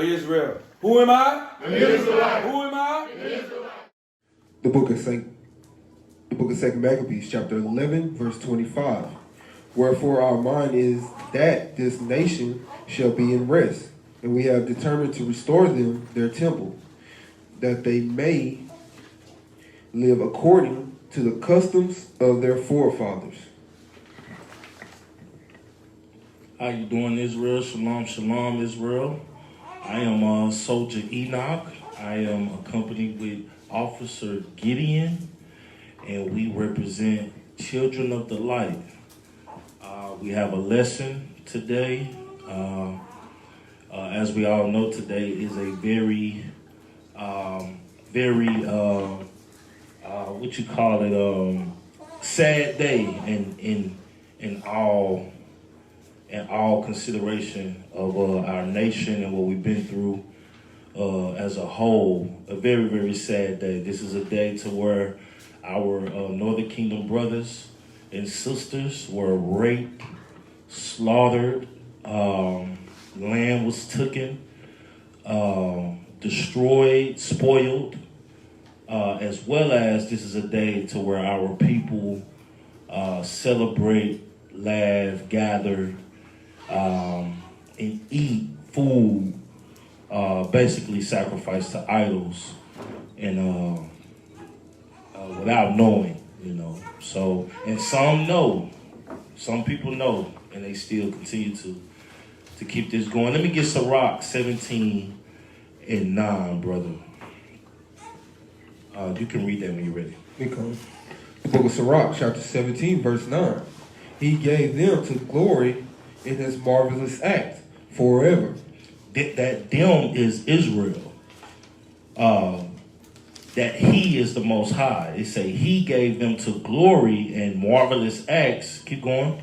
Israel. Who am I? An Israelite. Who am I? An Israelite. The book of 2 Maccabees, chapter 11, verse 25. Wherefore our mind is that this nation shall be in rest, and we have determined to restore them their temple, that they may live according to the customs of their forefathers. How you doing, Israel? Shalom, shalom, Israel. I am Soldier Enoch. I am accompanied with Officer Gideon, and we represent Children of the Light. We have a lesson today. As we all know, today is a very sad day in all consideration of our nation and what we've been through as a whole. A very, very sad day. This is a day to where our Northern Kingdom brothers and sisters were raped, slaughtered, land was taken, destroyed, spoiled, as well as this is a day to where our people celebrate, laugh, gather, and eat food, basically sacrificed to idols, and without knowing, So, and some know, some people know, and they still continue to keep this going. Let me get Sirach 17 and 9, brother. You can read that when you're ready. Because the book of Sirach, chapter 17, verse 9. He gave them to glory in his marvelous act forever. That them is Israel. That he is the Most High. They say he gave them to glory and marvelous acts. Keep going.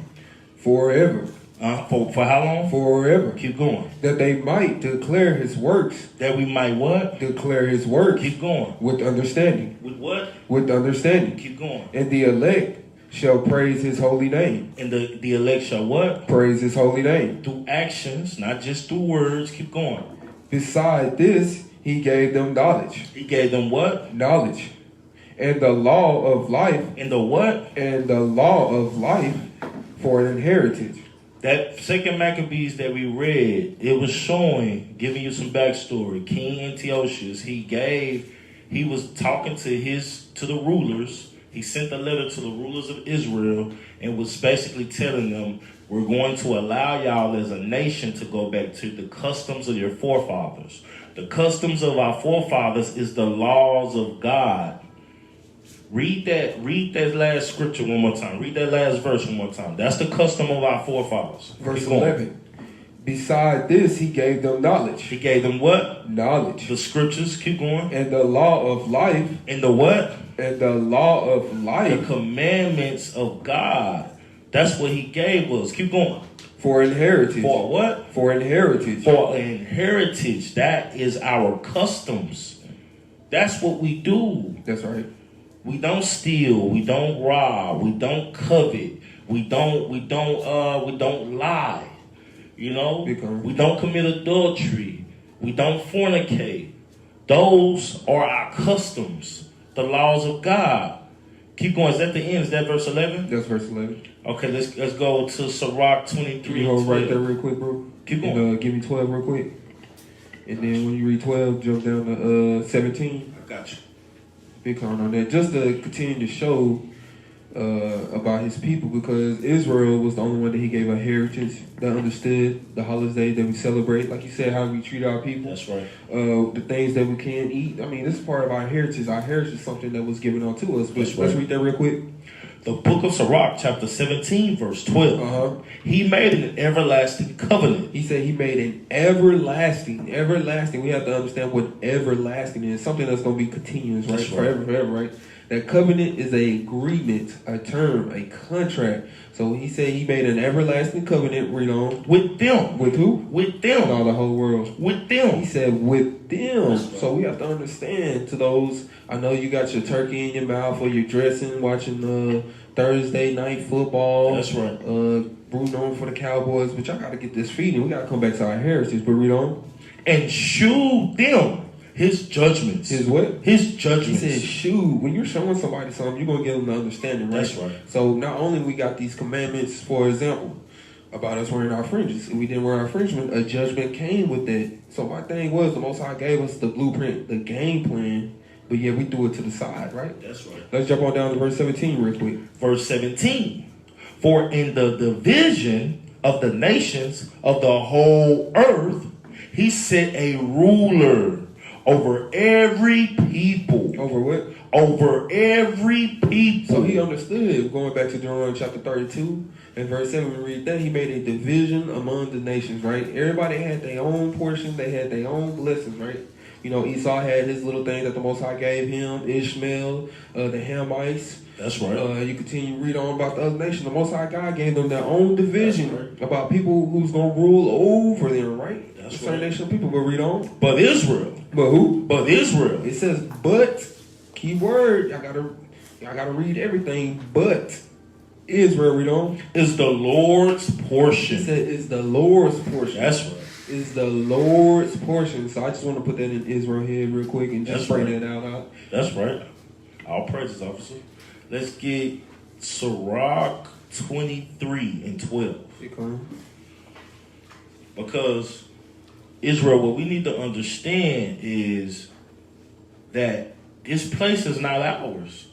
Forever. For how long? Forever. Keep going. That they might declare his works. That we might what? Declare his works. Keep going. With understanding. With what? With understanding. Keep going. And the elect shall praise his holy name. And the elect shall what? Praise his holy name. Through actions, not just through words. Keep going. Beside this, he gave them knowledge. He gave them what? Knowledge. And the law of life. And the what? And the law of life for an inheritance. That 2 Maccabees that we read, it was showing, giving you some backstory. King Antiochus, he was talking to the rulers. He sent a letter to the rulers of Israel and was basically telling them, we're going to allow y'all as a nation to go back to the customs of your forefathers. The customs of our forefathers is the laws of God. Read that last scripture one more time. Read that last verse one more time. That's the custom of our forefathers. Verse 11. Beside this, he gave them knowledge. He gave them what? Knowledge. The scriptures. Keep going. And the law of life. And the what? And the law of life. The commandments of God. That's what he gave us. Keep going. For inheritance. For what? For inheritance. For inheritance. That is our customs. That's what we do. That's right. We don't steal. We don't rob. We don't covet. We don't lie. We don't commit adultery. We don't fornicate. Those are our customs. The laws of God. Keep going. Is that the end? Is that verse 11? That's verse 11. Okay, let's go to Sirach 23. Can you hold right there real quick, bro? Keep going. Give me 12 real quick. And then when you read 12, jump down to 17. I got you. Big comment on that. Just to continue to show about his people, because Israel was the only one that he gave a heritage that understood the holidays that we celebrate. Like you said, how we treat our people. That's right. The things that we can eat. I mean, this is part of our heritage. Our heritage is something that was given unto us. But let's read that real quick. The book of Sirach, chapter 17, verse 12. He made an everlasting covenant. He said he made an everlasting. We have to understand what everlasting is. Something that's going to be continuous, right? Forever, right? That covenant is an agreement, a term, a contract. So he said he made an everlasting covenant, read on. With them. With who? With them. No, the whole world. With them. He said with them. So we have to understand to those, I know you got your turkey in your mouth or you're dressing, watching Thursday night football. That's right. Rooting on for the Cowboys, but y'all got to get this feeding. We got to come back to our heritage, but read on. and shewed them his judgments. His what? His He judgments. said, shoot, when you're showing somebody something, you're going to give them the understanding, right? That's right. So not only we got these commandments, for example, about us wearing our fringes, and we didn't wear our fringes, a judgment came with that. So my thing was, the Most High gave us the blueprint, the game plan, but yeah, we threw it to the side, right? That's right. Let's jump on down to verse 17 real quick. Verse 17. For in the division of the nations of the whole earth, he set a ruler over every people. Over what? Over every people. So he understood, going back to Deuteronomy chapter 32 and verse 7, we read that he made a division among the nations, right? Everybody had their own portion, they had their own blessings, right? You know, Esau had his little thing that the Most High gave him, Ishmael, the Hamites. That's right. You continue to read on about the other nation. The Most High God gave them their own division about people who's going to rule over them, right? That's certain right. nation of people, but read on. But Israel. But who? But Israel. It says, but, key word, y'all gotta read everything, but Israel, read on. Is the Lord's It portion. said, it's the Lord's portion. That's right. It's the Lord's portion. So I just want to put that in Israel head real quick and just That's bring right. that out. That's right. All praises, officer. Let's get Sirach 23 and 12. It come. Because Israel, what we need to understand is that this place is not ours.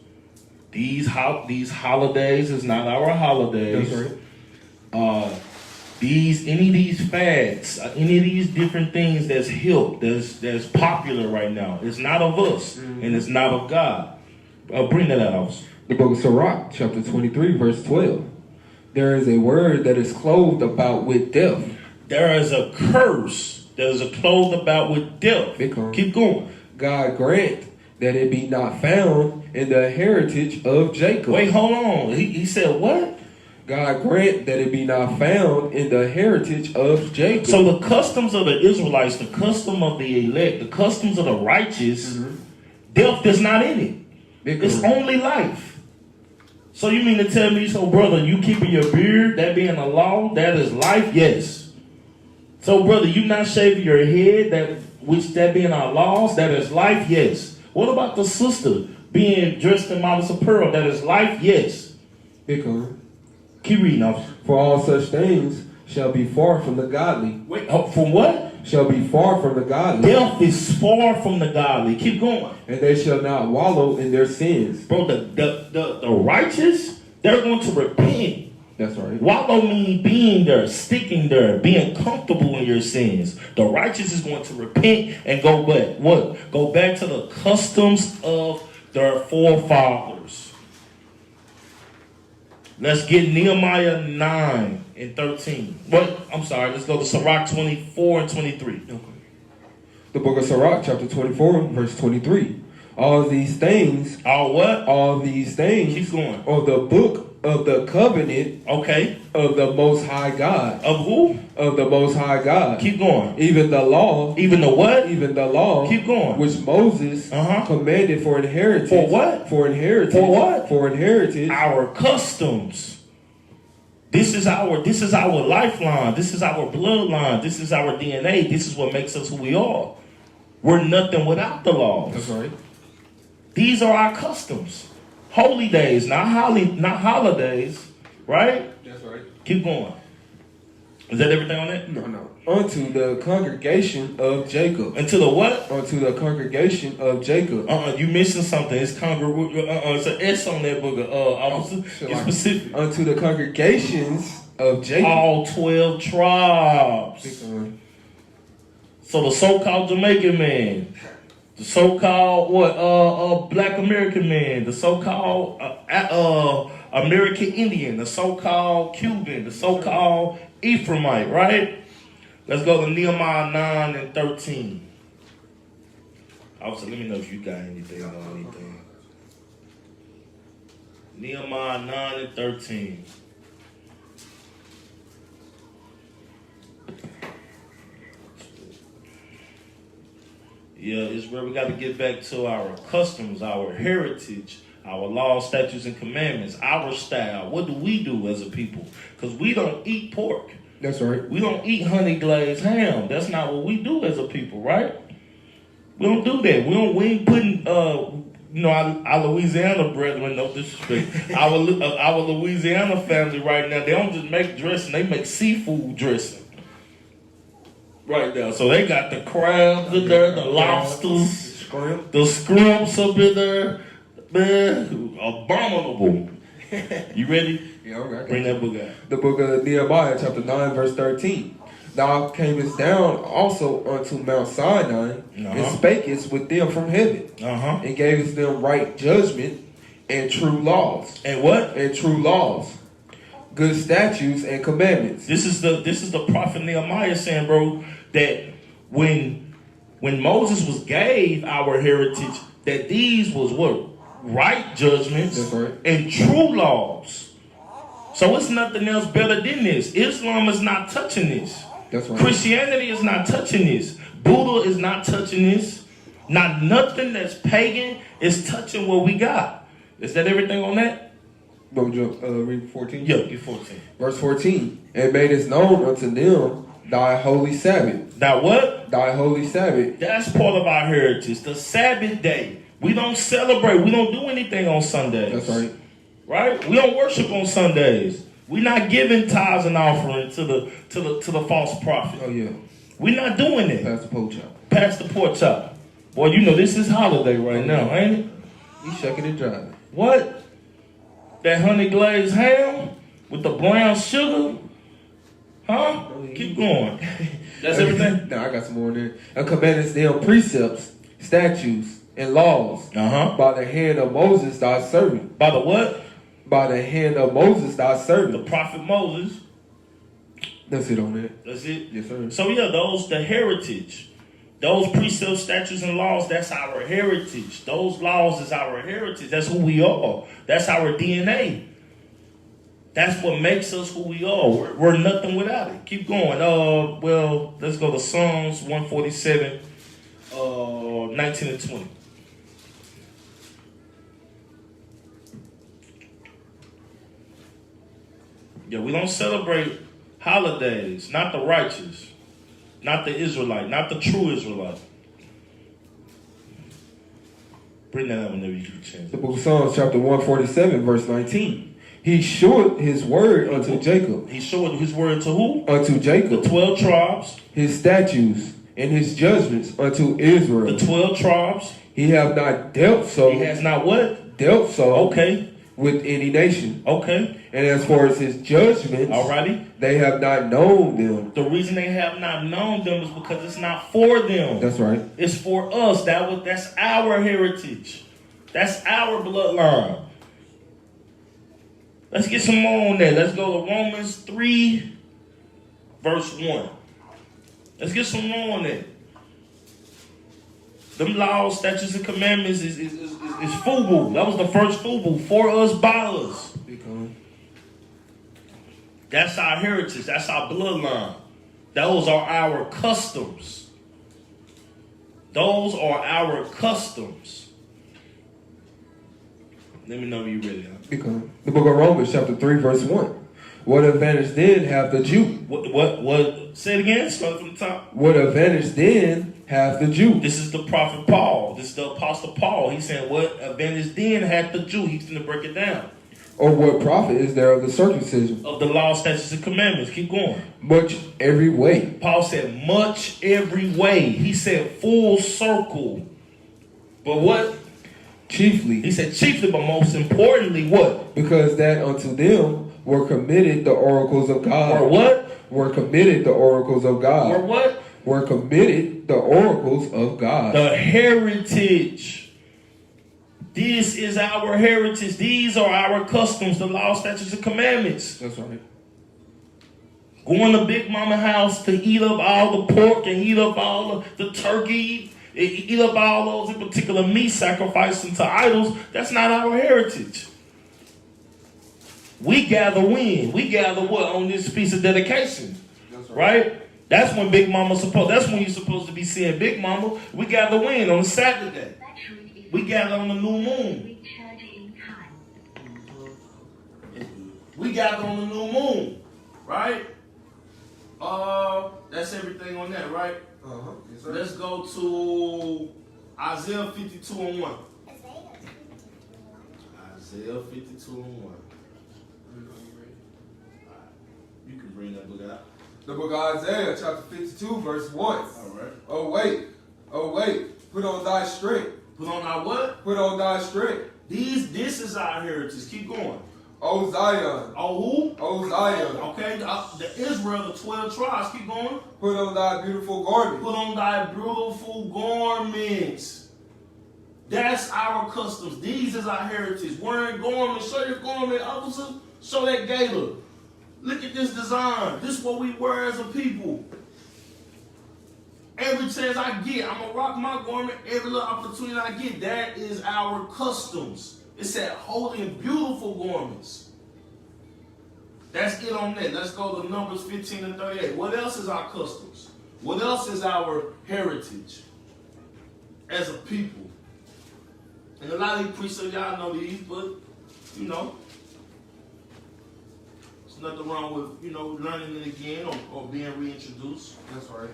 These holidays is not our holidays. That's right. Any of these fads, any of these different things that's hip, that's popular right now, it's not of us and it's not of God. Bring that out, officer. The book of Sirach, chapter 23, verse 12. There is a word that is clothed about with death. There is a curse that is clothed about with death. Keep going. God grant that it be not found in the heritage of Jacob. Wait, hold on. He said what? God grant that it be not found in the heritage of Jacob. So the customs of the Israelites, the custom of the elect, the customs of the righteous, death is not in it. It's only life. So you mean to tell me, so brother, you keeping your beard, that being a law, that is life? Yes. So brother, you not shaving your head, that being our laws, that is life? Yes. What about the sister being dressed in modest apparel, that is life? Yes. Keep reading, officer. For all such things shall be far from the godly. Wait, from what? Shall be far from the godly. Death is far from the godly. Keep going. And they shall not wallow in their sins. Bro, the righteous, they're going to repent. That's right. Wallow means being there, sticking there, being comfortable in your sins. The righteous is going to repent and go back. What? Go back to the customs of their forefathers. Let's get Nehemiah 9 and 13. Let's go to Sirach 24 and 23. Okay. The book of Sirach, chapter 24, verse 23. All these things. All what? All these things. Keep going. Are the book of the covenant. Okay. Of the Most High God. Of who? Of the Most High God. Keep going. Even the law. Even the what? Even the law. Keep going. Which Moses commanded for inheritance. For what? For inheritance. For what? For inheritance. Our customs. This is our lifeline. This is our bloodline. This is our DNA. This is what makes us who we are. We're nothing without the laws. That's right. These are our customs. Holy days, not holidays, right? That's right. Keep going. Is that everything on that? No. Unto the congregation of Jacob. Unto the what? Unto the congregation of Jacob. You missing something. It's it's an S on that book. Officer. It's specific. Unto the congregations of Jacob. All 12 tribes. So the so-called Jamaican man, the so-called Black American man, the so-called American Indian, the so-called Cuban, the so-called Ephraimite, right? Let's go to Nehemiah 9 and 13. Officer, let me know if you got anything on anything. Nehemiah 9 and 13. Yeah, it's where we got to get back to our customs, our heritage, our laws, statutes, and commandments, our style. What do we do as a people? Because we don't eat pork. That's right. We don't eat honey glazed ham. That's not what we do as a people, right? We don't do that. We ain't putting our Louisiana brethren, no disrespect. Our Louisiana family right now, they don't just make dressing, they make seafood dressing. Right now. So they got the crabs in there, the lobsters, the scrimps up in there. Man, abominable. You ready? Yeah, all right. Bring that book out. The book of Nehemiah, chapter 9, verse 13. Thou camest down also unto Mount Sinai, and spakest with them from heaven, and gavest them right judgment and true laws. And what? And true laws, good statutes and commandments. This is the prophet Nehemiah saying, bro, that when Moses was gave our heritage, that these was what? Right judgments. That's right. And true laws. So it's nothing else better than this. Islam is not touching this. That's right. Christianity is not touching this. Buddha is not touching this. Not nothing that's pagan is touching what we got. Is that everything on that? Read 14? Yeah, get 14. Verse 14. And made it known unto them thy holy Sabbath. Now what? Thy holy Sabbath. That's part of our heritage. The Sabbath day. We don't celebrate. We don't do anything on Sundays. That's right. Right? We don't worship on Sundays. We're not giving tithes and offering to the false prophet. Oh yeah. We're not doing that. Pass the pork chop. Pass the pork chop. Boy, you know this is holiday right now, ain't it? He's shucking and driving. What? That honey glazed ham with the brown sugar? Huh? Keep going. That's everything? No, I got some more in there. And commandest them precepts, statutes, and laws by the hand of Moses thy servant. By the what? By the hand of Moses thy servant. The prophet Moses. That's it on that. That's it? Yes, sir. So yeah, the heritage. Those precepts, statutes, and laws, that's our heritage. Those laws is our heritage. That's who we are. That's our DNA. That's what makes us who we are. We're nothing without it. Keep going. Well, let's go to Psalms 147, 19 and 20. Yeah, we don't celebrate holidays. Not the righteous. Not the Israelite. Not the true Israelite. Bring that up whenever you get a chance. The book of Psalms, chapter 147, verse 19. He showed his word unto Jacob. He showed his word to who? Unto Jacob. The 12 tribes. His statutes and his judgments unto Israel. The 12 tribes. He have not dealt so. He has not what? Dealt so. Okay. With any nation. Okay. And as far as his judgments, alrighty, they have not known them. The reason they have not known them is because it's not for them. That's right. It's for us. That's our heritage. That's our bloodline. Let's get some more on that. Let's go to Romans 3, verse 1. Let's get some more on that. Them laws, statutes, and commandments is FUBU. That was the first FUBU. For us, by us. That's our heritage. That's our bloodline. Those are our customs. Those are our customs. Let me know when you're ready. Huh? The book of Romans, chapter 3, verse 1. What advantage then have the Jew? What? Say it again. Start from the top. What advantage then have the Jew? This is the prophet Paul. This is the apostle Paul. He's saying, what advantage then had the Jew? He's going to break it down. Or what profit is there of the circumcision? Of the law, statutes, and commandments. Keep going. Much every way. Paul said, much every way. He said, full circle. But what? Chiefly. He said chiefly, but most importantly, what? Because that unto them were committed the oracles of God. Or what? Were committed the oracles of God. Or what? Were committed the oracles of God. The heritage. This is our heritage. These are our customs, the law, statutes, and commandments. That's right. Going to Big Mama house to eat up all the pork and eat up all the turkey, eat up all those in particular meat sacrificing to idols. That's not our heritage. We gather when? We gather what on this piece of dedication? That's right? That's when Big Mama that's when you're supposed to be seeing Big Mama. We gather when? On Saturday. We gather on the new moon. We gather on the new moon. Right? That's everything on that, right? Yes, sir. Let's go to Isaiah 52 and 1. Isaiah 52 and 1. You can bring that book out. The book of Isaiah, chapter 52, verse 1. All right. Oh, wait. Put on thy strength. Put on our what? Put on thy strength. This is our heritage. Keep going. O Zion. Oh, who? O Zion. Okay, the Israel, the 12 tribes. Keep going. Put on thy beautiful garment. Put on thy beautiful garments. That's our customs. These is our heritage. Wearing garments. Show your garment, officer. Show that gator. Look at this design. This is what we wear as a people. Every chance I get, I'm going to rock my garment. Every little opportunity I get, that is our customs. It said holy and beautiful garments. That's it on that. Let's go to Numbers 15 and 38. What else is our customs? What else is our heritage as a people? And a lot of these priests, y'all know these, but, you know, there's nothing wrong with, you know, learning it again or being reintroduced. That's right.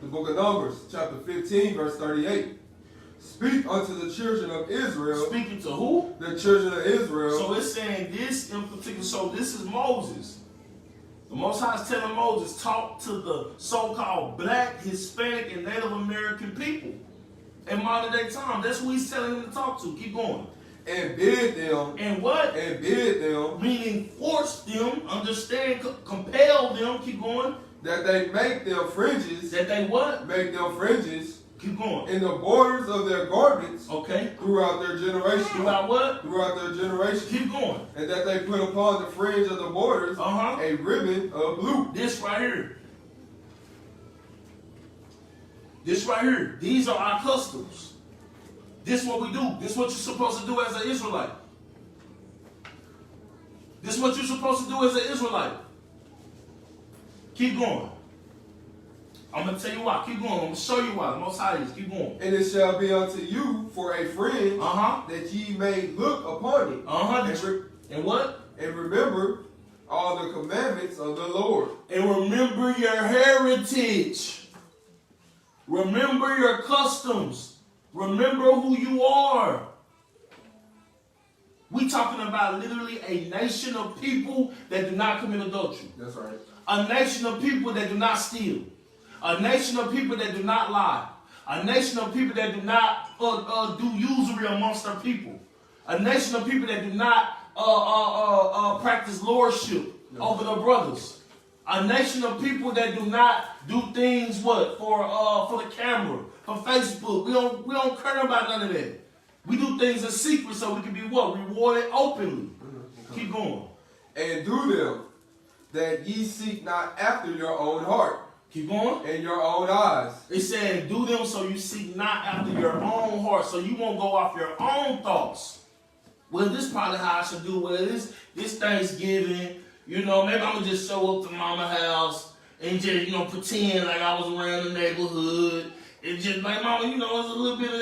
The book of Numbers, chapter 15, verse 38. Speak unto the children of Israel. Speaking to who? The children of Israel. So it's saying this in particular. So this is Moses. The Most High is telling Moses, talk to the so-called black, Hispanic, and Native American people in modern day time. That's what he's telling them to talk to. Keep going. And bid them. And what? And bid them. Meaning force them, understand, compel them. Keep going. That they make them fringes. That they what? Make them fringes. Keep going. In the borders of their garments. Okay. Throughout their generation. Throughout what? Throughout their generation. Keep going. And that they put upon the fringe of the borders a ribbon of blue. This right here. This right here. These are our customs. This is what we do. This is what you're supposed to do as an Israelite. This is what you're supposed to do as an Israelite. Keep going. I'm going to tell you why. Keep going. I'm going to show you why. The Most High is. Keep going. And it shall be unto you for a fringe that ye may look upon it. And what? And remember all the commandments of the Lord. And remember your heritage. Remember your customs. Remember who you are. We talking about literally a nation of people that do not commit adultery. That's right. A nation of people that do not steal. A nation of people that do not lie. A nation of people that do not do usury amongst their people. A nation of people that do not practice lordship over their brothers. A nation of people that do not do things what for the camera, for Facebook. We don't care about none of that. We do things in secret so we can be what? Rewarded openly. Keep going. And do them that ye seek not after your own heart. Keep going. And your own eyes. It said, do them so you seek not after your own heart, so you won't go off your own thoughts. Well, this is probably how I should do. Well, this Thanksgiving, you know, maybe I'm going to just show up to mama's house and just, you know, pretend like I was around the neighborhood. And just like, mama, you know, there's a little bit of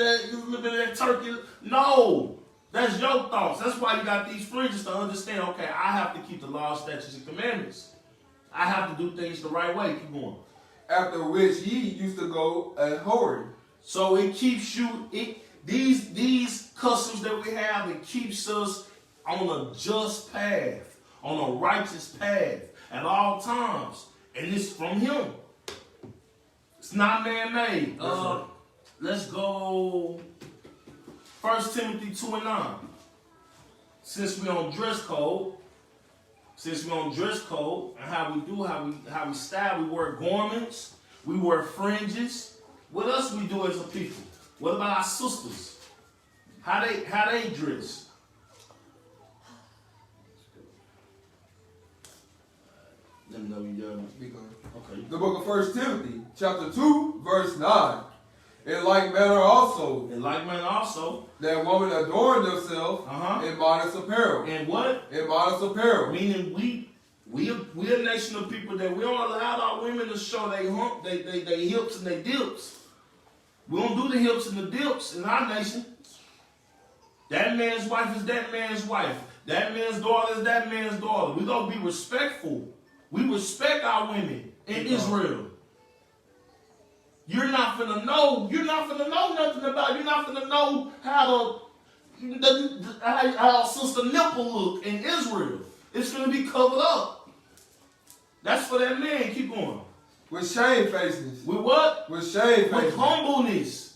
that turkey. No, that's your thoughts. That's why you got these fringes to understand, okay, I have to keep the law, statutes, and commandments. I have to do things the right way. Keep going. After which ye used to go a whoring. So it keeps you, these customs that we have, it keeps us on a just path, on a righteous path at all times. And it's from him. It's not man-made. Let's go 1 Timothy 2 and 9. Since we're on dress code, and how we do, how we style, we wear garments, we wear fringes. What else we do as a people? What about our sisters? How they dress? Let me know you done. Okay. The book of 1 Timothy, chapter 2, verse 9. In like manner also. That woman adorn themselves in modest apparel. And what? In modest apparel. Meaning we a nation of people that we don't allow our women to show they hips and they dips. We don't do the hips and the dips in our nation. That man's wife is that man's wife. That man's daughter is that man's daughter. We gonna be respectful We respect our women in Israel. You're not finna know nothing about, you're not finna know how sister nipple look in Israel. It's gonna be covered up. That's for that man. Keep going. With shamefacedness. With what? With shamefacedness. With humbleness.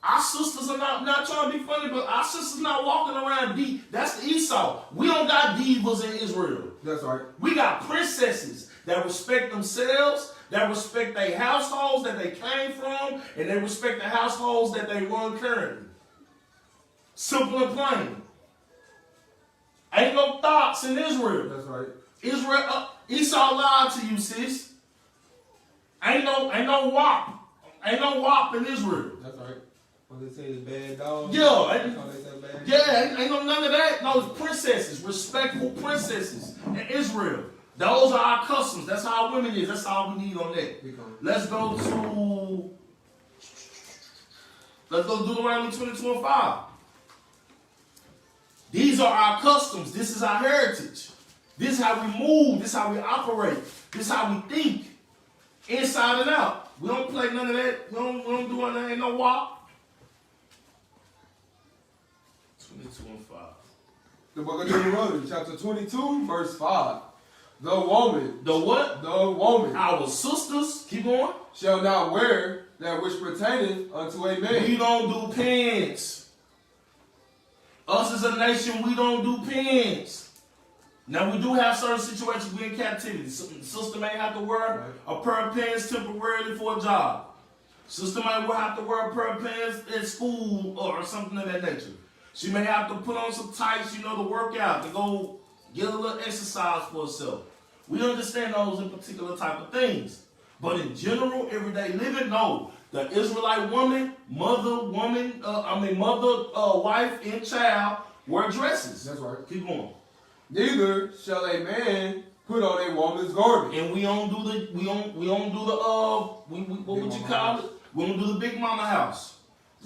Our sisters are not trying to be funny, but our sisters not walking around deep. That's the Esau. We don't got divas in Israel. That's right. We got princesses that respect themselves, that respect their households that they came from, and they respect the households that they run currently. Simple and plain. Ain't no thoughts in Israel. That's right. Esau lied to you, sis. Ain't no WAP. Ain't no WAP in Israel. That's right. When they say the bad dogs. Yeah. Ain't Ain't none of that. No, it's princesses, respectful princesses in Israel. Those are our customs. That's how our women is. That's all we need on that. Let's go to Deuteronomy 22:5. These are our customs. This is our heritage. This is how we move. This is how we operate. This is how we think. Inside and out. We don't play none of that. We don't do none of that. Ain't no walk. 22:5. The book of Deuteronomy, chapter 22, verse 5. The woman. The what? The woman. Our sisters. Keep going. Shall not wear that which pertaineth unto a man. We don't do pants. Us as a nation, we don't do pants. Now, we do have certain situations we in captivity. Sister may have to wear a pair of pants temporarily for a job. Sister might have to wear a pair of pants at school or something of that nature. She may have to put on some tights, to work out, to go get a little exercise for herself. We understand those in particular type of things. But in general, everyday living, no. The Israelite woman, wife, and child wear dresses. That's right. Keep going. Neither shall a man put on a woman's garment. And we don't do the big mama house.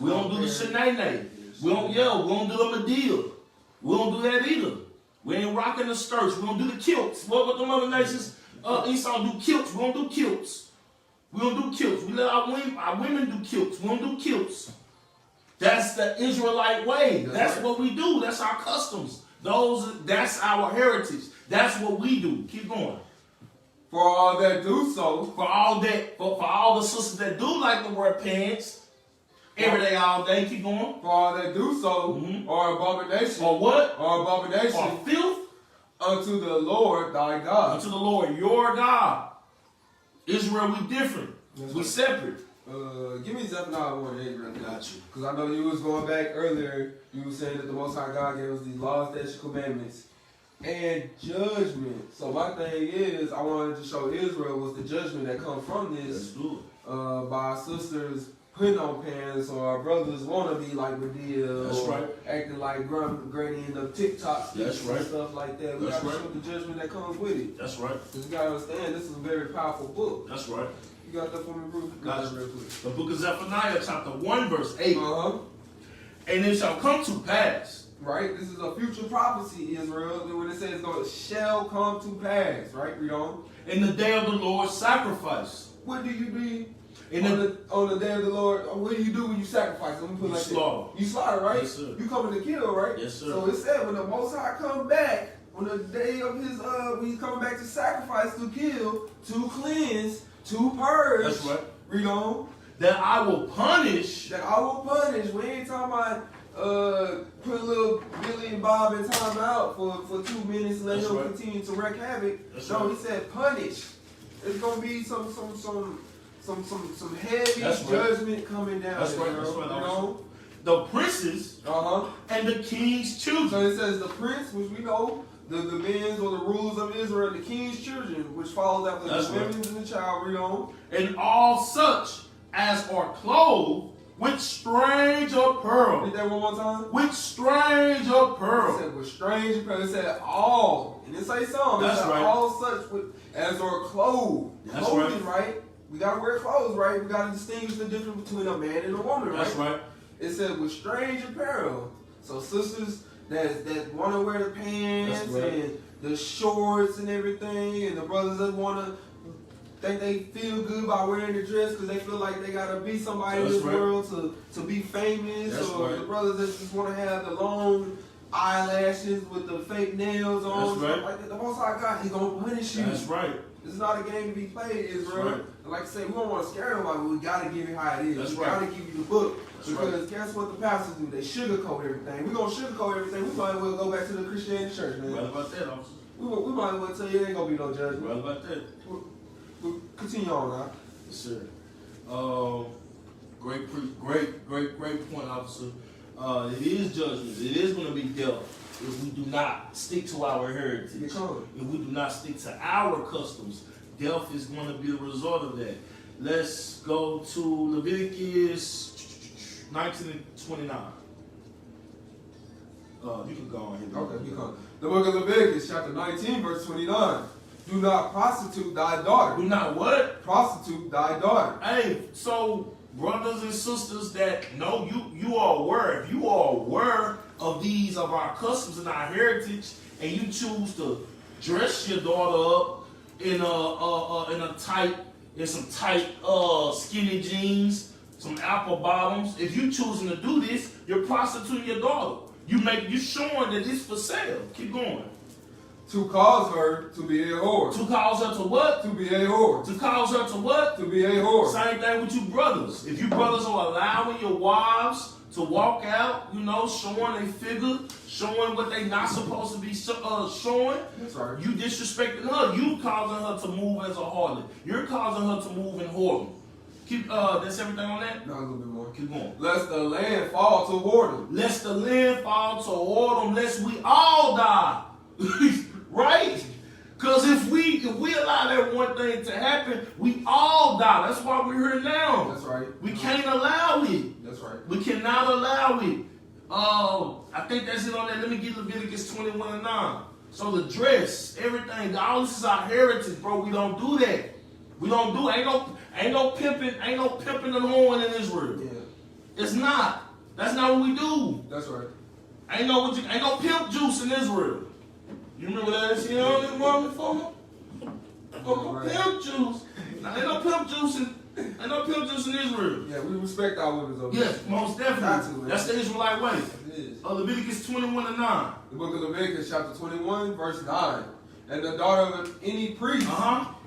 We don't do the shenanay. We don't do the Medea. We don't do that either. We ain't rocking the skirts. We don't do the kilts. What the other nations? Esau do kilts. We don't do kilts. We don't do kilts. We let our women do kilts. We don't do kilts. That's the Israelite way. That's what we do. That's our customs. That's our heritage. That's what we do. Keep going. For all that do so. For all the sisters that do like to wear pants every day, all day. Keep going. For all that do so are abomination. Or what? Or abomination. Or filth. Unto the Lord thy God. Unto the Lord your God. Israel, we different. We separate. Give me Zephaniah 1:8. Got you. Because I know you was going back earlier. You were saying that the Most High God gave us these laws, statutes, commandments, and judgment. So my thing is, I wanted to show Israel was the judgment that comes from this. Let's do it. By our sisters putting on pants, or our brothers want to be like Medea, That's or right. acting like Granny in the TikTok That's right. and stuff like that. We got to show the judgment that comes with it. That's right. Because you got to understand, this is a very powerful book. That's right. You got that for me, Bruce? Got you. The book of Zephaniah, chapter 1, verse 8. And it shall come to pass. Right? This is a future prophecy, Israel. When it says it shall come to pass. Right? Read on. In the day of the Lord's sacrifice. What do you do? On the day of the Lord, what do you do when you sacrifice? Let me put it like slaughter. You slaughter, right? Yes, sir. You coming to kill, right? Yes, sir. So it said when the Most High come back, on the day of his, when he's coming back to sacrifice, to kill, to cleanse, to purge. That's right. Read on. That I will punish. That I will punish. We ain't talking about put a little Billy and Bob in time out for 2 minutes and let him continue to wreak havoc. That's no, right. he said punish. It's gonna be some heavy judgment coming down. That's right. That's right. You know? The princes and the king's children. So it says the prince, which we know, the men or the rulers of Israel, the king's children, which follows after the women and the child. Read on. And all such as are clothed with strange apparel. Read that one more time. With strange apparel. It said with strange apparel. It said all. It didn't say some. That's it said right. all such as are clothed. That's clothing, right? We gotta wear clothes, right? We gotta distinguish the difference between a man and a woman, right? That's right. It said with strange apparel. So sisters that want to wear the pants That's right. and the shorts and everything, and the brothers that want to think they feel good by wearing the dress because they feel like they gotta be somebody in That's this right. world to be famous, That's or right. the brothers that just want to have the long eyelashes with the fake nails on. That's right. Stuff like that. The Most High God, He's gonna punish you. That's right. It's not a game to be played, Israel. Right. And like I say, we don't want to scare nobody, but we gotta give you how it is. That's We right. gotta give you the book. That's Because guess what the pastors do? They sugarcoat everything. We're gonna sugarcoat everything. We might as well go back to the Christianity church, man. What about that, officer? We might as well tell you there ain't gonna be no judgment. What about that? We'll continue on now. Yes, sir. Great point, officer. It is judgment. It is going to be dealt if we do not stick to our heritage. Get going. If we do not stick to our customs, death is going to be the result of that. Let's go to Leviticus 19 and 29. You can go on here. Okay, get going. The book of Leviticus, chapter 19, verse 29. Do not prostitute thy daughter. Do not what? Prostitute thy daughter. Hey, so brothers and sisters that know you are aware, if you are aware of these of our customs and our heritage, and you choose to dress your daughter up in some tight skinny jeans, some apple bottoms. If you choosing to do this, you're prostituting your daughter. You showing that it's for sale. Keep going. To cause her to be a whore. To cause her to what? To be a whore. To cause her to what? To be a whore. Same thing with you brothers. If you brothers are allowing your wives to walk out, showing their figure, showing what they not supposed to be showing, That's right. you disrespecting her. You causing her to move as a harlot. You're causing her to move in whoredom. Keep that's everything on that? No, a little bit more. Keep going. Lest the land fall to whoredom. Lest the land fall to whoredom, lest we all die. Right? Because if we allow that one thing to happen, we all die. That's why we're here now. That's right. We can't allow it. That's right. We cannot allow it. I think that's it on that. Let me get Leviticus 21 and 9. So the dress, everything, all this is our heritage, bro. We don't do that. We don't do ain't no pimping and horn in Israel. Yeah. It's not. That's not what we do. That's right. Ain't no pimp juice in Israel. You remember that? You know this woman before? Pimp juice. Now, ain't no pimp juice in Israel. Yeah, we respect our women over Yes, most definitely. That's the Israelite way. It is. Leviticus 21 and 9. The book of Leviticus, chapter 21, verse 9. And the daughter of any priest,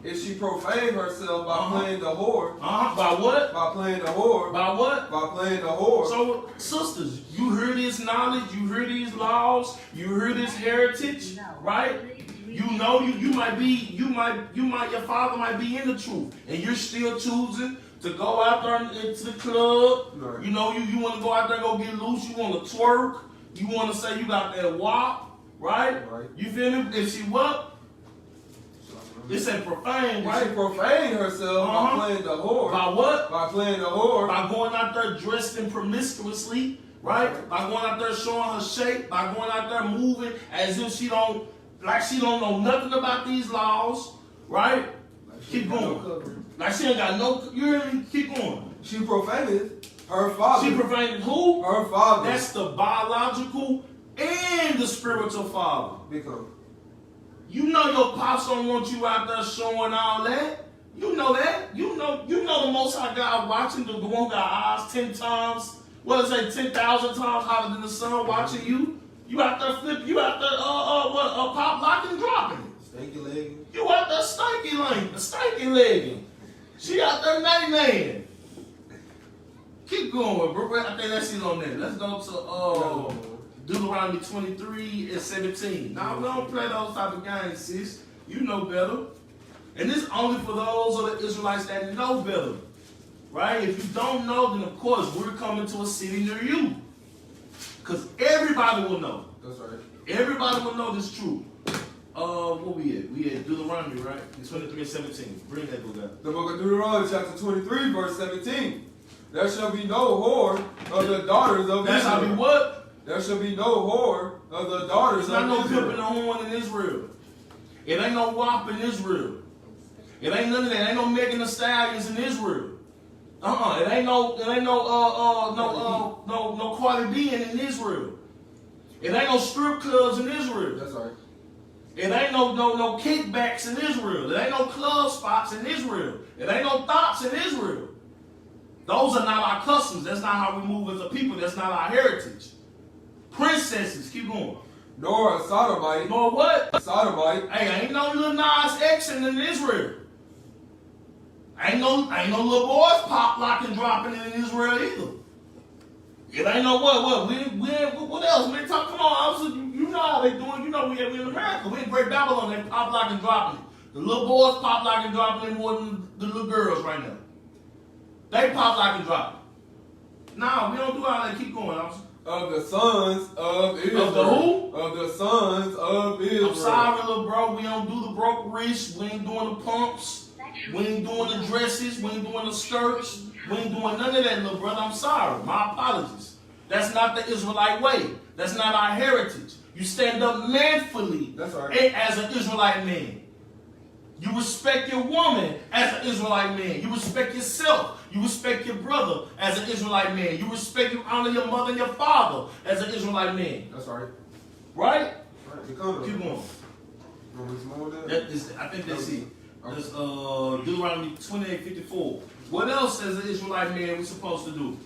if she profane herself by playing the whore. By what? By playing the whore. By what? By playing the whore. So, sisters, you hear this knowledge, you hear these laws, you hear this heritage, right? You know, your father might be in the truth, and you're still choosing to go out there into the club. Right. You know, you want to go out there and go get loose. You want to twerk. You want to say you got that wop, right? Right. You feel me? If she what? It said profane, If right? she profane herself by playing the whore. By what? By playing the whore. By going out there dressed in promiscuously, right? By going out there showing her shape, by going out there moving as if she don't know nothing about these laws, right? Keep going. Like she ain't got no, you hear me? Keep going. She profaned her father. She profaned who? Her father. That's the biological and the spiritual father. Become. You know your pops don't want you out there showing all that. You know that. You know the Most High God watching, the one who got eyes 10 times, 10,000 times hotter than the sun watching you. You out there flipping, you out there pop locking, dropping it. Stanky legging. You out there stanky legging. She out there nay-naying. Keep going, bro. I think that's it on that. Let's go to Deuteronomy 23 and 17. Now, we don't play those type of games, sis. You know better. And this is only for those of the Israelites that know better. Right? If you don't know, then of course, we're coming to a city near you. Because everybody will know. That's right. Everybody will know this truth. What we at? We at Deuteronomy, right? 23 and 17. Bring that book up. The book of Deuteronomy, chapter 23, verse 17. There shall be no whore of the daughters of That's Israel. how be what? There shall be no whore of the daughters There's not no of Israel. pimping no horn in Israel. It ain't no wop in Israel. It ain't none of that. Ain't no Megan Thee Stallions in Israel. It ain't no Cardi B in Israel. It ain't no strip clubs in Israel. That's right. It ain't no kickbacks in Israel. It ain't no club spots in Israel. It ain't no thoughts in Israel. Those are not our customs. That's not how we move as a people. That's not our heritage. Princesses, keep going. Nor a sodomite. Nor what? A sodomite. Hey, ain't no little Nas X in Israel. Ain't no little boys pop locking dropping in Israel either. It ain't no what else? Man, come on, you know how they doing. You know we in America. We in Great Babylon. They pop locking dropping. The little boys pop locking dropping more than the little girls right now. They pop locking dropping. Nah, we don't do all that. Keep going, officer. Of the sons of Israel. Of the who? Of the sons of Israel. I'm sorry, little bro. We don't do the broke wrist. We ain't doing the pumps. We ain't doing the dresses. We ain't doing the skirts. We ain't doing none of that, little brother. I'm sorry. My apologies. That's not the Israelite way. That's not our heritage. You stand up manfully. That's right. As an Israelite man. You respect your woman as an Israelite man. You respect yourself. You respect your brother as an Israelite man. You respect, you honor your mother and your father as an Israelite man. That's right. Right? Right. Keep going. I think that's it. That's Deuteronomy 28:54. What else as an Israelite man we supposed to do?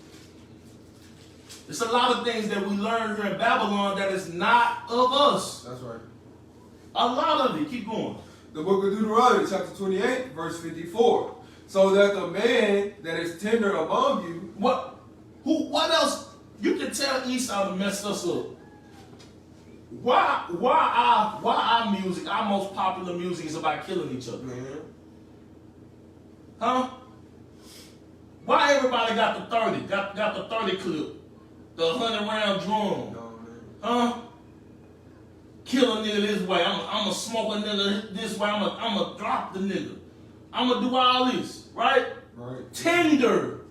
There's a lot of things that we learn here in Babylon that is not of us. That's right. A lot of it. Keep going. The book of Deuteronomy, chapter 28, verse 54. So that the man that is tender among you. What else? You can tell Esau to mess us up. Why our music, our most popular music is about killing each other? Man. Huh? Why everybody got the 30? Got the 30 clip? The 100-round drum? No, man. Huh? Kill a nigga this way. I'm a smoke a nigga this way. I'm a drop the nigga. I'm gonna do all this, right? Right. Tender.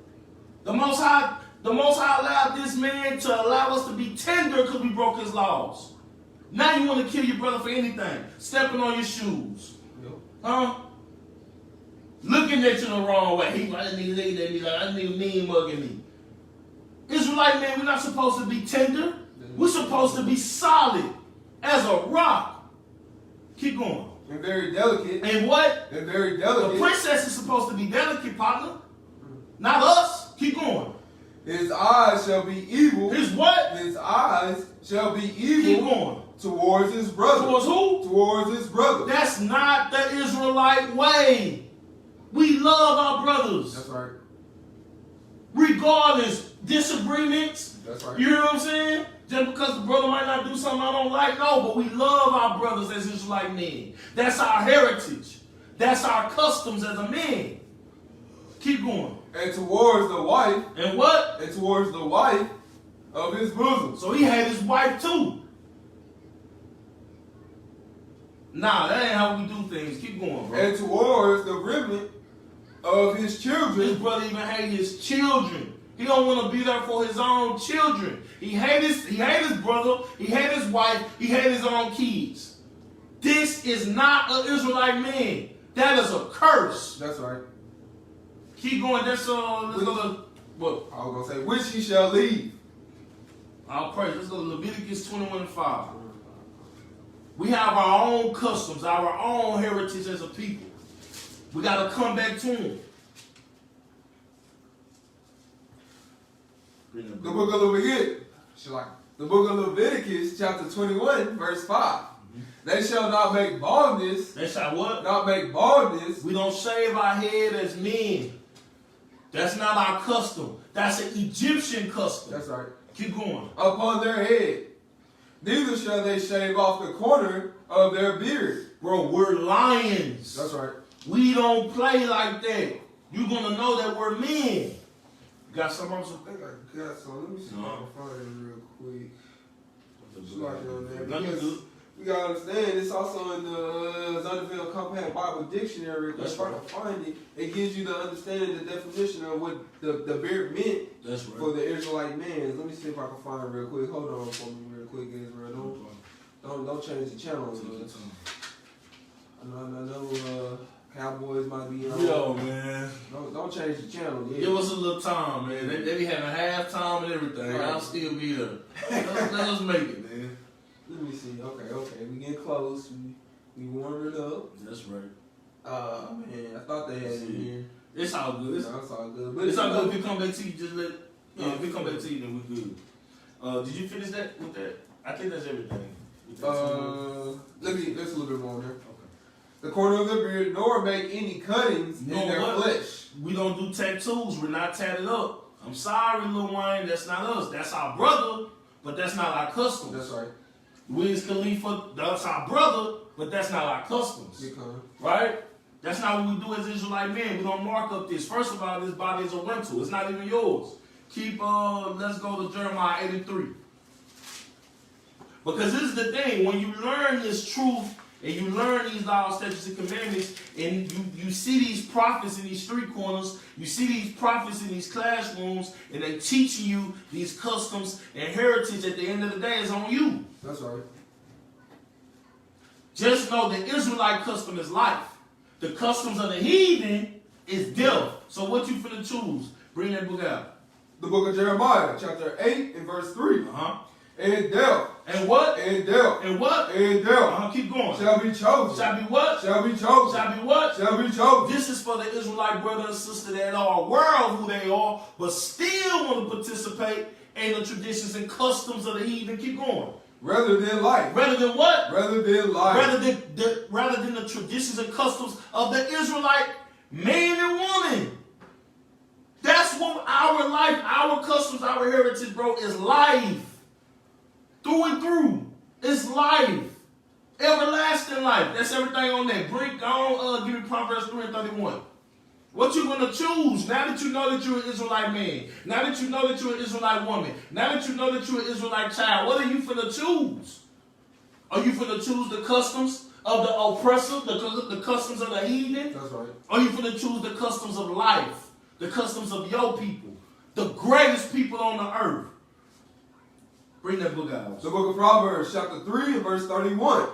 The Most High allowed this man to allow us to be tender because we broke his laws. Now you want to kill your brother for anything. Stepping on your shoes. Yep. Huh? Looking at you the wrong way. He like, that nigga mean mugging me. Israelite man, we're not supposed to be tender. We're supposed to be solid as a rock. Keep going. And very delicate. And what? And very delicate. The princess is supposed to be delicate, partner. Not us. Keep going. His eyes shall be evil. His what? His eyes shall be evil. Keep going. Towards his brother. Towards who? Towards his brother. That's not the Israelite way. We love our brothers. That's right. Regardless, disagreements. That's right. You know what I'm saying? Just because the brother might not do something I don't like, no, but we love our brothers as Israelite men. That's our heritage. That's our customs as a man. Keep going. And towards the wife. And what? And towards the wife of his bosom. So he had his wife too. Nah, that ain't how we do things. Keep going, bro. And towards the remnant of his children. His brother even hate his children. He don't want to be there for his own children. He hate his brother. He hate his wife. He hate his own kids. This is not an Israelite man. That is a curse. That's right. Keep going. That's let's go to what? I was gonna say, which he shall leave. I'll pray. Let's go to Leviticus 21:5. We have our own customs, our own heritage as a people. We got to come back to them. The book of Leviticus. The book of Leviticus, chapter 21, verse 5. They shall not make baldness. They shall what? Not make baldness. We don't shave our head as men. That's not our custom. That's an Egyptian custom. That's right. Keep going. Upon their head. Neither shall they shave off the corner of their beard. Bro, we're lions. That's right. We don't play like that. You're going to know that we're men. You got something else? I think I got some. Let me see if I can find it real quick. Because we got to understand, it's also in the Zonderville Compact Bible Dictionary. If I can find it, it gives you the understanding, the definition of what the beard meant for the Israelite man. Let me see if I can find it real quick. Hold on for me real quick, Israel. Don't change the channel. I know Cowboys might be on. Yo, man. Don't change the channel. Yeah. Give us a little time, man. They be having halftime and everything. Right. I'll still be there. Let us make it, man. Let me see. Okay. We getting close. We warming up. That's right. Man, I thought they had it in here. It's all good. It's all good. But It's all good. If we come back to you, just let. If we come back to you, then we good. Did you finish that with that? I think that's everything. There's a little bit more there. Okay. The corner of the beard, nor make any cuttings in their flesh. We don't do tattoos. We're not tatted up. I'm sorry, Lil Wayne. That's not us. That's our brother, but that's not our customs. That's right. Wiz Khalifa, that's our brother, but that's not our customs. Right? That's not what we do as Israelite men. We don't mark up this. First of all, this body is a rental. It's not even yours. Let's go to Jeremiah 83. Because this is the thing, when you learn this truth and you learn these laws, statutes, and commandments, and you see these prophets in these street corners, you see these prophets in these classrooms, and they teaching you these customs and heritage, at the end of the day is on you. That's right. Just know the Israelite custom is life. The customs of the heathen is death. So what you finna choose? Bring that book out. The book of Jeremiah, chapter 8 and verse 3. And death. And what? And death. And what? And death. Keep going. Shall be chosen. Shall be what? Shall be chosen. Shall be what? Shall be chosen. This is for the Israelite brother and sister that are aware of who they are, but still want to participate in the traditions and customs of the heathen. Keep going. Rather than life. Rather than what? Rather than life. Rather than the traditions and customs of the Israelite man and woman. That's what our life, our customs, our heritage, bro, is life. Through and through. It's life. Everlasting life. That's everything on that. Give me Proverbs 3 and 31. What you gonna choose now that you know that you're an Israelite man? Now that you know that you're an Israelite woman? Now that you know that you're an Israelite child? What are you finna choose? Are you finna choose the customs of the oppressor, the customs of the heathen? That's right. Or are you finna choose the customs of life, the customs of your people, the greatest people on the earth? Bring that book out. The book of Proverbs, chapter 3 and verse 31.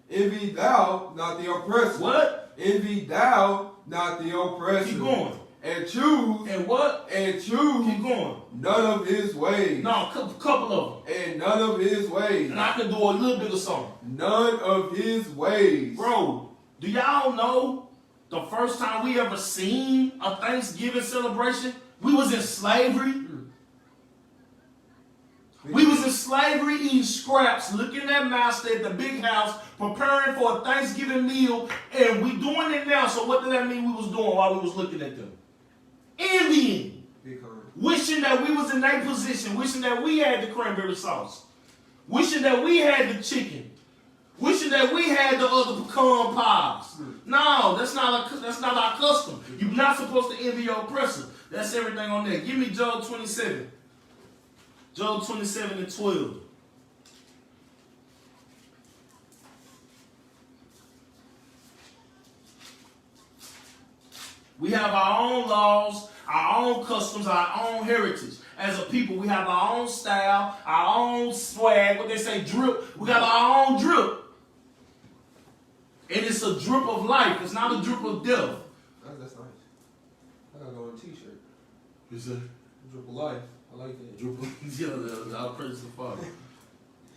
Envy thou not the oppressor. What? Envy thou not the oppressor. Keep going. And choose. And what? And choose. Keep going. None of his ways. No, a couple of them. And none of his ways. And I can do a little bit of something. None of his ways. Bro, do y'all know the first time we ever seen a Thanksgiving celebration? We was in slavery. We was in slavery eating scraps, looking at master at the big house, preparing for a Thanksgiving meal, and we doing it now. So what did that mean we was doing while we was looking at them? Envying. Wishing that we was in their position, wishing that we had the cranberry sauce, wishing that we had the chicken, wishing that we had the other pecan pies. No, that's not our custom. You're not supposed to envy your oppressor. That's everything on there. Give me Job 27. Job 27 and 12. We have our own laws, our own customs, our own heritage. As a people, we have our own style, our own swag, what they say, drip. We got our own drip. And it's a drip of life. It's not a drip of death. That's nice. I gotta go on a t-shirt. Is that? Drip of life. I like that. Drip of, yeah, I'll praise the Father.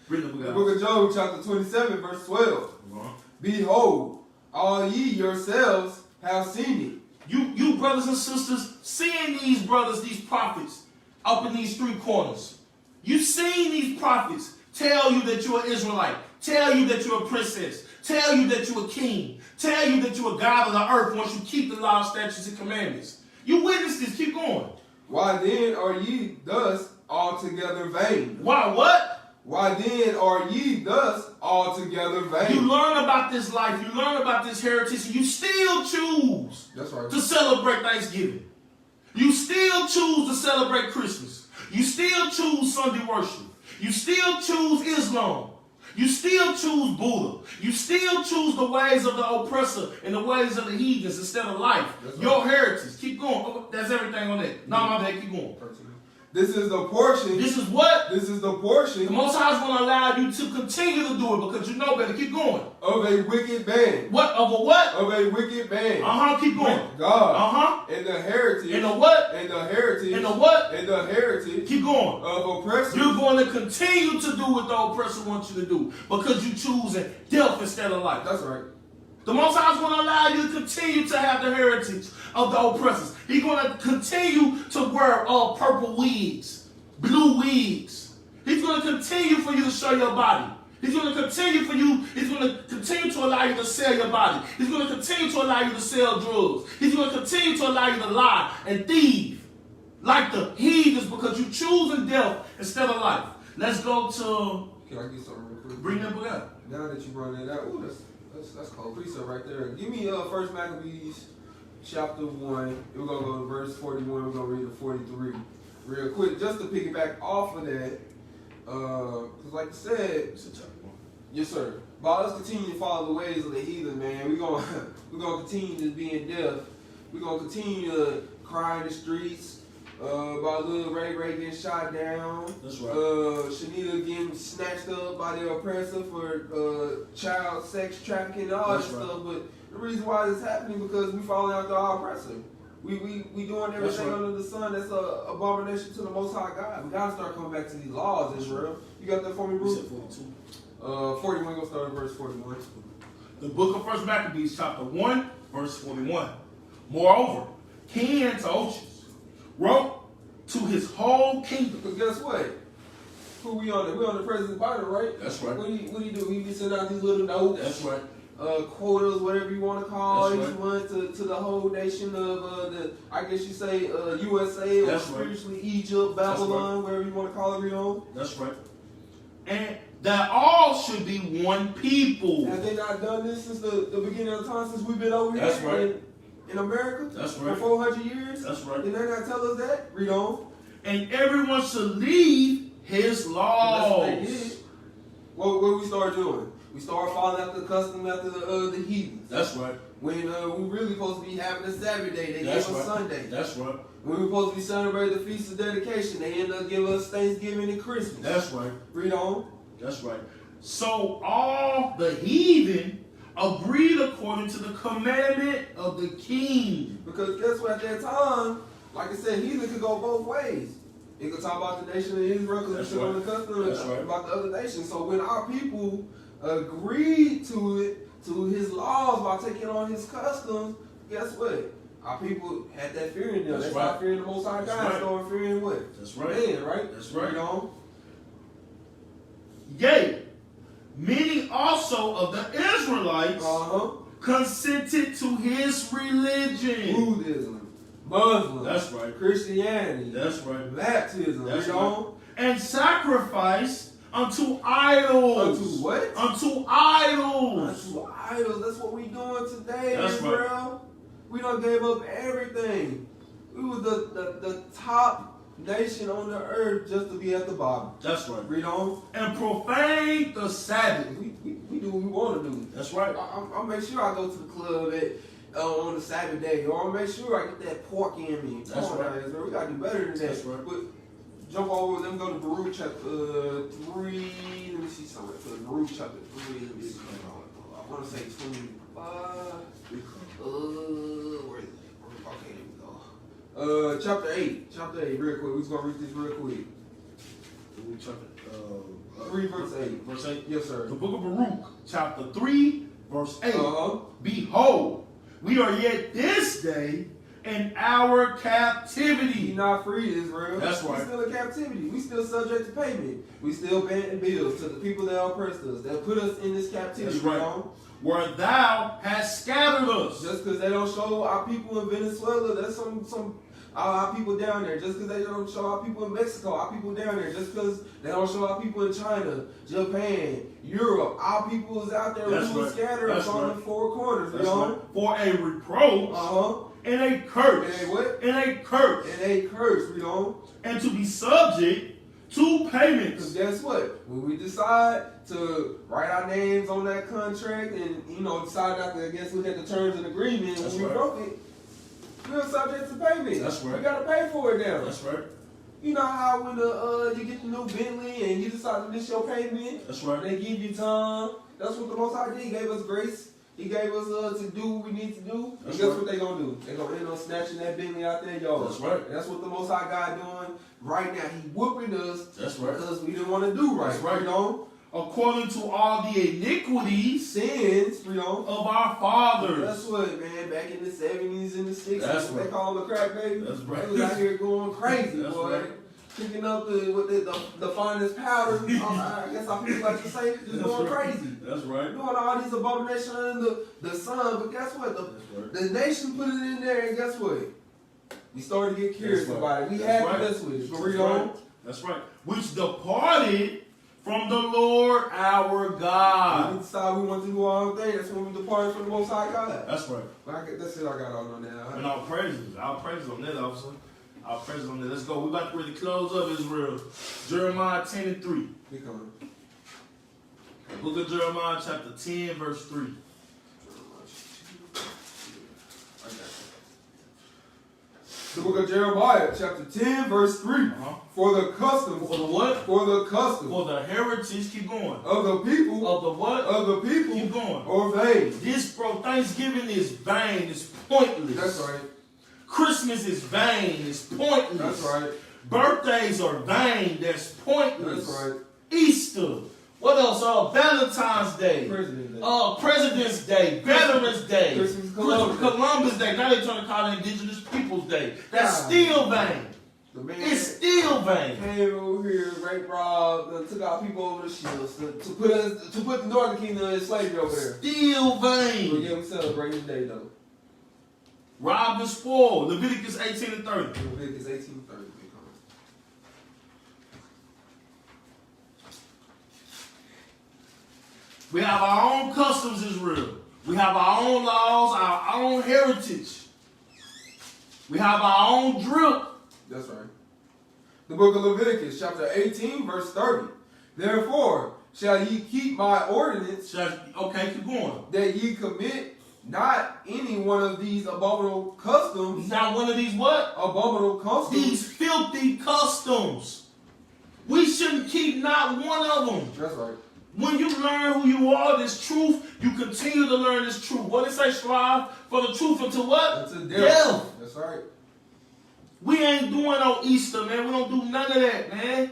Bring the book The out. book of Job, chapter 27, verse 12. Behold, all ye yourselves have seen it. You brothers and sisters, seeing these brothers, these prophets, up in these three corners. You've seen these prophets tell you that you're an Israelite, tell you that you're a princess, tell you that you're a king, tell you that you're a God of the earth once you keep the law, statutes, and commandments. You witness this. Keep going. Why then are ye thus altogether vain? Why what? Why then are ye thus altogether vain? You learn about this life, you learn about this heritage, and you still choose That's right. to celebrate Thanksgiving. You still choose to celebrate Christmas. You still choose Sunday worship. You still choose Islam. You still choose Buddha. You still choose the ways of the oppressor and the ways of the heathens instead of life. That's Your right. heritage. Keep going. Oh, that's everything on that. No, my bad. Keep going. This is the portion. This is what? This is the portion. The Most High is going to allow you to continue to do it because you know better. Keep going. Of a wicked man. What? Of a what? Of a wicked man. Keep going. God. And the heritage. And the what? And the heritage. And the what? And the heritage. Keep going. Of oppressors. You're going to continue to do what the oppressor wants you to do because you choosing death instead of life. That's right. The Most High is going to allow you to continue to have the heritage of the oppressors. He's going to continue to wear purple wigs, blue wigs. He's going to continue for you to show your body. He's going to continue for you. He's going to continue to allow you to sell your body. He's going to continue to allow you to sell drugs. He's going to continue to allow you to lie and thieve like the heathens because you're choosing death instead of life. Let's go to... Can I get something real quick? Bring that book out. Now that you brought that out, ooh, that's cold precept right there. Give me 1 Maccabees chapter 1. We're going to go to verse 41. We're going to read to 43 real quick. Just to piggyback off of that, because like I said, yes sir, by us continue to follow the ways of the heathen, man, we're going to continue to be in death. We're going to continue to cry in the streets. About little Ray getting shot down. That's right. Shanita getting snatched up by the oppressor for child sex trafficking and all that stuff. But the reason why this is happening because we falling after our oppressor. We doing everything under the sun that's an abomination to the Most High God. We gotta start coming back to these laws, Israel. You got that for me, Bruce? 42. 41. Gonna start at verse 41. The book of 1 Maccabees, chapter 1, verse 41. Moreover, King Antiochus wrote to his whole kingdom. Because guess what? Who we on? We on the president's Bible, right? That's right. What do he do? He be sending out these little notes. That's right. Quotas, whatever you want to call That's each one to the whole nation of I guess you say USA or That's spiritually right. Egypt, Babylon, wherever you want to call it, you know. That's right. And that all should be one people. Have they not done this since the beginning of time, since we've been over here? That's right. In America? That's right. For 400 years? That's right. Did they not tell us that? Read on. And everyone should leave his laws. That's what they did. What we start doing? We start following after the custom after the heathens. That's right. When we really supposed to be having a Sabbath day, they gave us Sunday. That's right. When we supposed to be celebrating the Feast of Dedication, they end up giving us Thanksgiving and Christmas. That's right. Read on. That's right. So all the heathen agreed according to the commandment of the king. Because guess what? At that time, like I said, heathen could go both ways. It could talk about the nation of Israel because it's still on the custom about the other nations. So when our people agreed to it, to his laws by taking on his customs, guess what? Our people had that fear in them. They started fearing the Most High God. Started fearing what? That's right. Man, right? That's right. Read on. Yea, many also of the Israelites consented to his religion. Buddhism, Muslim, that's right. Christianity, that's right. Baptism, that's right. And sacrifice unto idols. Unto what? Unto idols. Unto idols. That's what we doing today, that's Israel. Right. We done gave up everything. We was the top nation on the earth just to be at the bottom. That's right. Read on. And profane the Sabbath. We do what we want to do. That's right. I'll make sure I go to the club on the Sabbath day, or I'll make sure I get that pork in me. That's right. Guys, we gotta do better than that. That's right. But jump over. Let me go to Baruch chapter 3. Let me see something. Baruch chapter 3. Let me see. I want to say 25. Where is it? Okay, here we go. Chapter 8. Chapter 8, real quick. We're just gonna read this real quick. 3 verse 8. Verse 8? Yes, sir. The book of Baruch, chapter 3, verse 8. Behold, we are yet this day in our captivity. We not free, Israel. That's right. We still in captivity. We still subject to payment. We still paying bills to the people that oppressed us, that put us in this captivity. That's right. Where thou hast scattered us. Just because they don't show our people in Venezuela, that's some our people down there. Just because they don't show our people in Mexico, our people down there. Just because they don't show our people in China, Japan, Europe, our people is out there who scattered on the four corners. That's right. For a reproach and a curse. And a what? And a curse. And a curse, you know. And to be subject to payments. Because guess what? When we decide to write our names on that contract and, decide not to, look at the terms and agreement, when we broke it, we're subject to payment. That's right. We got to pay for it now. That's right. You know how when you get the new Bentley and you decide to miss your payment? That's right. They give you time. That's what the Most High did. He gave us grace. He gave us to do what we need to do. That's and guess right. what they gonna do? They gonna end up snatching that Bentley out there, y'all. That's right. And that's what the Most High God doing right now. He whooping us. That's right. Because we didn't want to do right. That's right. You know? According to all the iniquities Sins, you know. of our fathers. That's what, man. Back in the 70s and the 60s, That's they right. call them the crack baby. That's right. They was out here going crazy, That's boy. right. Picking up the finest powder. I guess I feel like to say, just That's going right. crazy. That's right. Doing all these abominations under the sun, but guess what? The nation put it in there, and guess what? We started to get curious That's about it. We That's had right. to mess with it. That's Read right. on. That's right. Which departed from the Lord our We God. decided we want to do our own thing. That's when we departed from the Most High God. That's right. That's it. I got on now. And our praises on that, officer. Our praises on that. Let's go. We're about to really close up Israel. Jeremiah 10 and 3. We coming. Book of Jeremiah chapter 10, verse 3. The book of Jeremiah, chapter 10, verse 3. Uh-huh. For the customs. For the what? For the customs. For the heritage, keep going. Of the people. Of the what? Of the people. Keep going. Or vain. This, bro, Thanksgiving is vain. It's pointless. That's right. Christmas is vain. It's pointless. That's right. Birthdays are vain. That's pointless. That's right. Easter. What else? Valentine's Day. President's Day. President's Day. Veterans Day. Christmas Columbus Day. Now they're trying to call it Indigenous Peoples Day. That's God. still vain. The man It's still vain. came over here, raped, robbed, took our people over the shields to put the Northern Kingdom in slavery over there. Still But vain. yeah, we celebrate this day though. Robbed and spoiled. Leviticus 18 and 30. Leviticus 18:30. We have our own customs, Israel. We have our own laws, our own heritage. We have our own drip. That's right. The book of Leviticus, chapter 18, verse 30. Therefore, shall ye keep my ordinance, Okay, keep going. that ye commit not any one of these abominable customs. Now, one of these what? Abominable customs. These filthy customs. We shouldn't keep not one of them. That's right. When you learn who you are, this truth, you continue to learn this truth. What did it say? Strive for the truth until what? Until death. That's right. We ain't doing no Easter, man. We don't do none of that, man.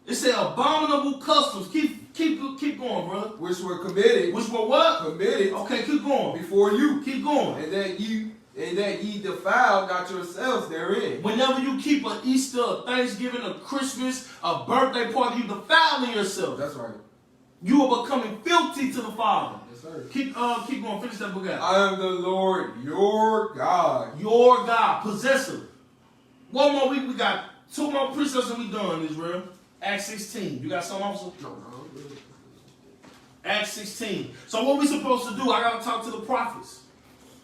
It said abominable customs. Keep going, brother. Which were committed. Which were what? Committed. Okay, keep going. Before you. Keep going. And that ye defile not yourselves therein. Whenever you keep an Easter, a Thanksgiving, a Christmas, a birthday party, you defiling yourself. That's right. You are becoming filthy to the Father. Yes, sir. Keep going. Finish that book out. I am the Lord your God. Your God, possessor. One more week, we got 2 more precepts and we done, Israel. Acts 16. You got something, officer? No. Acts 16. So what we supposed to do? I got to talk to the prophets.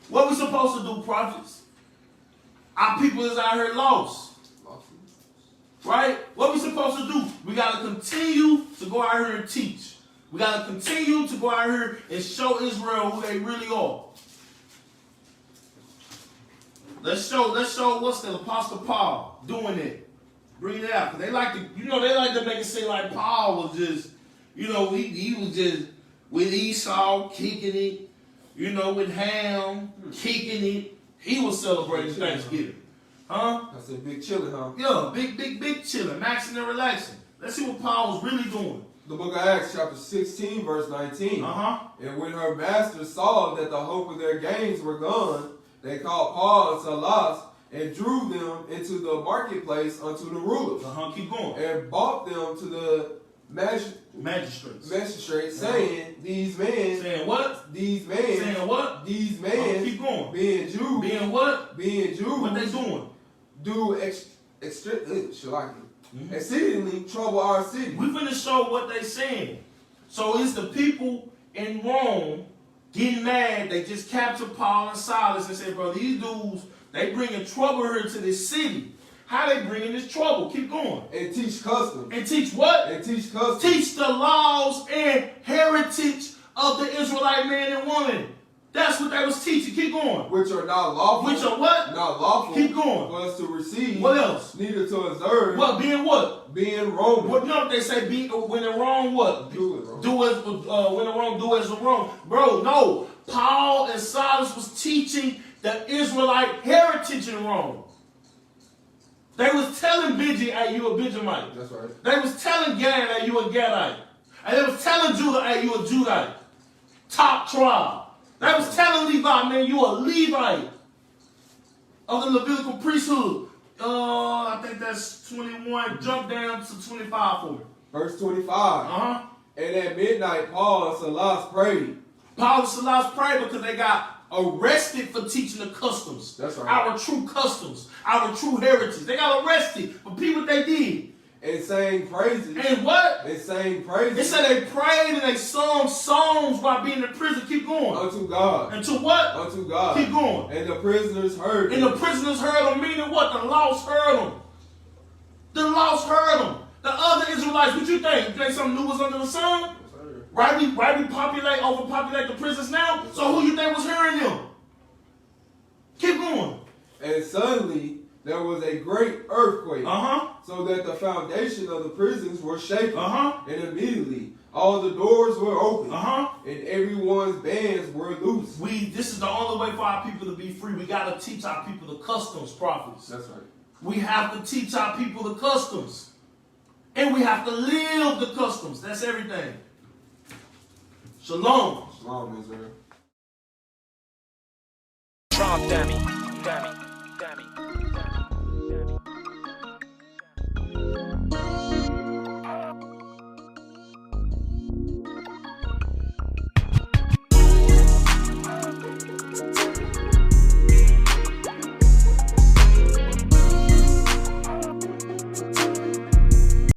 What we supposed to do, prophets? Our people is out here lost. Right? What we supposed to do? We got to continue to go out here and teach. We got to continue to go out here and show Israel who they really are. Let's show what's the Apostle Paul doing it. Bring it out. Cause they like to make it seem like Paul was just, he was just with Esau kicking it, with Ham kicking it. He was celebrating Thanksgiving. Huh? I said big chillin', huh? Yeah, big chilling, maxing and relaxing. Let's see what Paul was really doing. The book of Acts, chapter 16, verse 19. And when her masters saw that the hope of their gains were gone, they called Paul and Silas and drew them into the marketplace unto the rulers. Keep going. And brought them to the magistrates, saying, These men. Saying what? These men. Saying what? These men. Keep going. Being Jews. Being what? Being Jews. What they doing? Do exceedingly trouble our city. We finna show what they saying. So it's the people in Rome getting mad. They just captured Paul and Silas and said, bro, these dudes, they bringing trouble here to this city. How they bringing this trouble? Keep going. And teach customs. And teach what? And teach customs. Teach the laws and heritage of the Israelite man and woman. That's what they was teaching. Keep going. Which are not lawful. Which are what? Not lawful. Keep going. For us to receive. What else? Neither to observe. What? Being what? Being Roman. What? No, they say be when in wrong. What? Do it wrong. Do as when in wrong. Do as wrong. Bro, no. Paul and Silas was teaching the Israelite heritage in Rome. They was telling Benji, hey, you a Benjamite. That's right. They was telling Gad, hey, you a Gadite. And they was telling Judah, hey, you a Judite. Top tribe. They was telling Levi, man, you a Levite of the Levitical priesthood. I think that's 21. Jump down to 25 for it. Verse 25. And at midnight, Paul and Silas prayed. Paul and Silas prayed because they got arrested for teaching the customs. That's right. Our true customs, our true heritage. They got arrested for people they did. And sang praises. And what? And sang praises. It said they prayed and they sung songs while being in prison. Keep going. Unto God. Unto what? Unto God. Keep going. And the prisoners heard And them. the prisoners heard them, meaning what? The lost heard them. The lost heard them. The other Israelites, what you think? You think something new was under the sun? Right? We overpopulate the prisons now? So who you think was hearing them? Keep going. And suddenly there was a great earthquake. So that the foundation of the prisons were shaken. And immediately all the doors were open. And everyone's bands were loose. This is the only way for our people to be free. We got to teach our people the customs, prophets. That's right. We have to teach our people the customs. And we have to live the customs. That's everything. Shalom. Shalom, Israel. Wrong, dummy.